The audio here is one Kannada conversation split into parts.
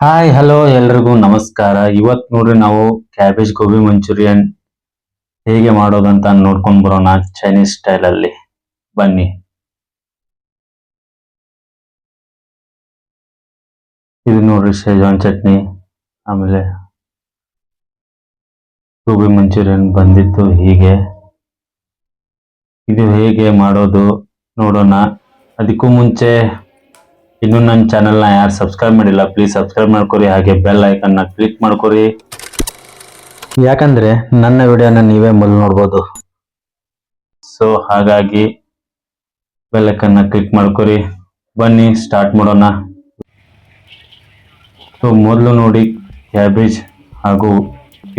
ಹಾಯ್ ಹಲೋ ಎಲ್ರಿಗೂ ನಮಸ್ಕಾರ. ಇವತ್ತು ನೋಡ್ರಿ ನಾವು ಕ್ಯಾಬೇಜ್ ಗೋಬಿ ಮಂಚೂರಿಯನ್ ಹೇಗೆ ಮಾಡೋದಂತ ನೋಡ್ಕೊಂಡ್ ಬರೋಣ ಚೈನೀಸ್ ಸ್ಟೈಲ್ ಅಲ್ಲಿ. ಬನ್ನಿ. ಇದು ನೋಡ್ರಿ ಶೇಜ್ವಾನ್ ಚಟ್ನಿ, ಆಮೇಲೆ ಗೋಬಿ ಮಂಚೂರಿಯನ್ ಬಂದಿತ್ತು ಹೀಗೆ. ಇದು ಹೇಗೆ ಮಾಡೋದು ನೋಡೋಣ. ಅದಕ್ಕೂ ಮುಂಚೆ ಇನ್ನು ನನ್ನ ಚಾನೆಲ್ನ ಯಾರು ಸಬ್ಸ್ಕ್ರೈಬ್ ಮಾಡಿಲ್ಲ ಪ್ಲೀಸ್ ಸಬ್ಸ್ಕ್ರೈಬ್ ಮಾಡ್ಕೊರಿ, ಹಾಗೆ ಬೆಲ್ ಐಕನ್ನ ಕ್ಲಿಕ್ ಮಾಡ್ಕೊರಿ, ಯಾಕಂದ್ರೆ ನನ್ನ ವಿಡಿಯೋನ ನೀವೇ ಮೊದಲು ನೋಡ್ಬೋದು. ಸೊ ಹಾಗಾಗಿ ಬೆಲ್ ಐಕನ್ನ ಕ್ಲಿಕ್ ಮಾಡ್ಕೊರಿ. ಬನ್ನಿ ಸ್ಟಾರ್ಟ್ ಮಾಡೋಣ. ಸೊ ಮೊದಲು ನೋಡಿ ಕ್ಯಾಬೇಜ್ ಹಾಗೂ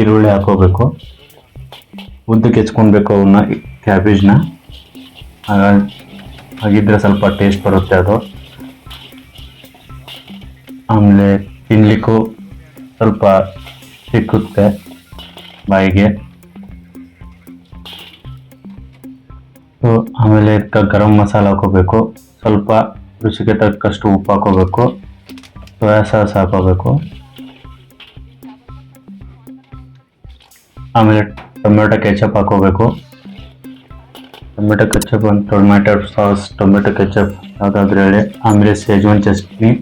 ಈರುಳ್ಳಿ ಹಾಕೋಬೇಕು. ಉದ್ದಕ್ಕೆ ಹೆಚ್ಕೊಳ್ಬೇಕು ಅವನ್ನ ಕ್ಯಾಬೇಜ್ನ, ಹಾಗಿದ್ರೆ ಸ್ವಲ್ಪ ಟೇಸ್ಟ್ ಬರುತ್ತೆ ಅದು. ಆಮೇಲೆ ತಿನ್ಲಿಕ್ಕೂ ಸ್ವಲ್ಪ ಸಿಕ್ಕುತ್ತೆ ಬಾಯಿಗೆ. ಸೊ ಆಮೇಲೆ ಗರಂ ಮಸಾಲ ಹಾಕೋಬೇಕು, ಸ್ವಲ್ಪ ರುಚಿಗೆ ತಕ್ಕಷ್ಟು ಉಪ್ಪು ಹಾಕೋಬೇಕು, ಸೋಯಾ ಸಾಸ್ ಹಾಕೋಬೇಕು, ಆಮೇಲೆ ಟೊಮೆಟೊ ಕೆಚಪ್ ಹಾಕೋಬೇಕು. ಟೊಮೆಟೊ ಕೆಚಪ್ ಅಂತ ಟೊಮೆಟೊ ಸಾಸ್, ಟೊಮೆಟೊ ಕೆಚಪ್ ಯಾವುದಾದ್ರೂ ಹೇಳಿ. ಆಮೇಲೆ ಶೇಜ್ವಾನ್ ಚಟ್ನಿ,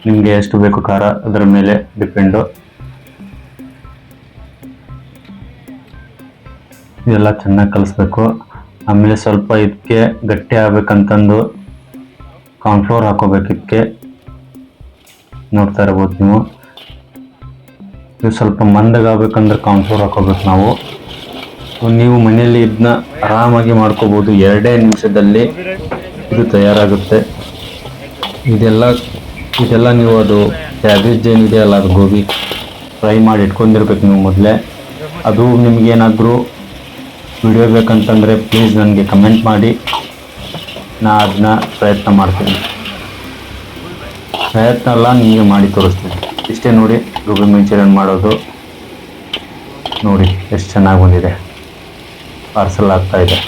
ನಿಮಗೆ ಎಷ್ಟು ಬೇಕು ಖಾರ ಅದರ ಮೇಲೆ ಡಿಪೆಂಡು. ಇದೆಲ್ಲ ಚೆನ್ನಾಗಿ ಕಲಿಸ್ಬೇಕು. ಆಮೇಲೆ ಸ್ವಲ್ಪ ಇದಕ್ಕೆ ಗಟ್ಟಿ ಆಗ್ಬೇಕಂತಂದು ಕಾರ್ನ್ಫ್ಲೋರ್ ಹಾಕೋಬೇಕು. ಇದಕ್ಕೆ ನೋಡ್ತಾ ಇರ್ಬೋದು ನೀವು. ಇದು ಸ್ವಲ್ಪ ಮಂದಗಾಗಬೇಕಂದ್ರೆ ಕಾರ್ನ್ಫ್ಲೋರ್ ಹಾಕೋಬೇಕು ನಾವು. ನೀವು ಮನೆಯಲ್ಲಿ ಇದನ್ನ ಆರಾಮಾಗಿ ಮಾಡ್ಕೋಬೋದು. 2 ನಿಮಿಷದಲ್ಲಿ ಇದು ತಯಾರಾಗುತ್ತೆ. ಇದೆಲ್ಲ ನೀವು ಅದು ಕ್ಯಾಬೇಜ್ ಏನಿದೆಯಲ್ಲ, ಅದು ಗೋಬಿ ಫ್ರೈ ಮಾಡಿ ಇಟ್ಕೊಂಡಿರ್ಬೇಕು ನೀವು ಮೊದಲೇ. ಅದು ನಿಮಗೇನಾದರೂ ವಿಡಿಯೋ ಬೇಕಂತಂದರೆ ಪ್ಲೀಸ್ ನನಗೆ ಕಮೆಂಟ್ ಮಾಡಿ, ನಾ ಅದನ್ನ ಪ್ರಯತ್ನ ಮಾಡ್ತೀನಿ. ಪ್ರಯತ್ನ ಎಲ್ಲ ನಿಮಗೆ ಮಾಡಿ ತೋರಿಸ್ತೀನಿ. ಇಷ್ಟೇ ನೋಡಿ ಗೋಬಿ ಮಂಚೂರಿಯನ್ ಮಾಡೋದು. ನೋಡಿ ಎಷ್ಟು ಚೆನ್ನಾಗಿ ಬಂದಿದೆ, ಪಾರ್ಸಲ್ ಆಗ್ತಾ ಇದೆ.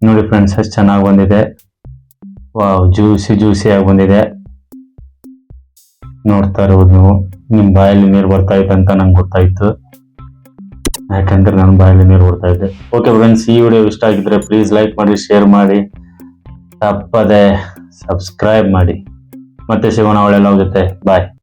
ನೋಡಿ ಫ್ರೆಂಡ್ಸ್, ಎಷ್ಟು ಚೆನ್ನಾಗಿ ಬಂದಿದೆ. ವಾವ್, ಜ್ಯೂಸಿ ಆಗಿ ಬಂದಿದೆ. ನೋಡ್ತಾ ಇರ್ಬೋದು ನೀವು. ನಿಮ್ಮ ಬಾಯಲ್ಲಿ ನೀರು ಬರ್ತಾ ಇತ್ತು ಅಂತ ನಂಗೆ ಗೊತ್ತಾಯ್ತು, ಯಾಕಂದ್ರೆ ನನ್ನ ಬಾಯಲ್ಲಿ ನೀರು ಬರ್ತಾ ಇದೆ. ಓಕೆ ಫ್ರೆಂಡ್ಸ್, ಈ ವಿಡಿಯೋ ಇಷ್ಟ ಆಗಿದ್ರೆ ಪ್ಲೀಸ್ ಲೈಕ್ ಮಾಡಿ, ಶೇರ್ ಮಾಡಿ, ತಪ್ಪದೆ ಸಬ್ಸ್ಕ್ರೈಬ್ ಮಾಡಿ. ಮತ್ತೆ ಸಿಗೋಣ ಒಳ್ಳೆಲ್ಲ ಹೋಗುತ್ತೆ. ಬಾಯ್.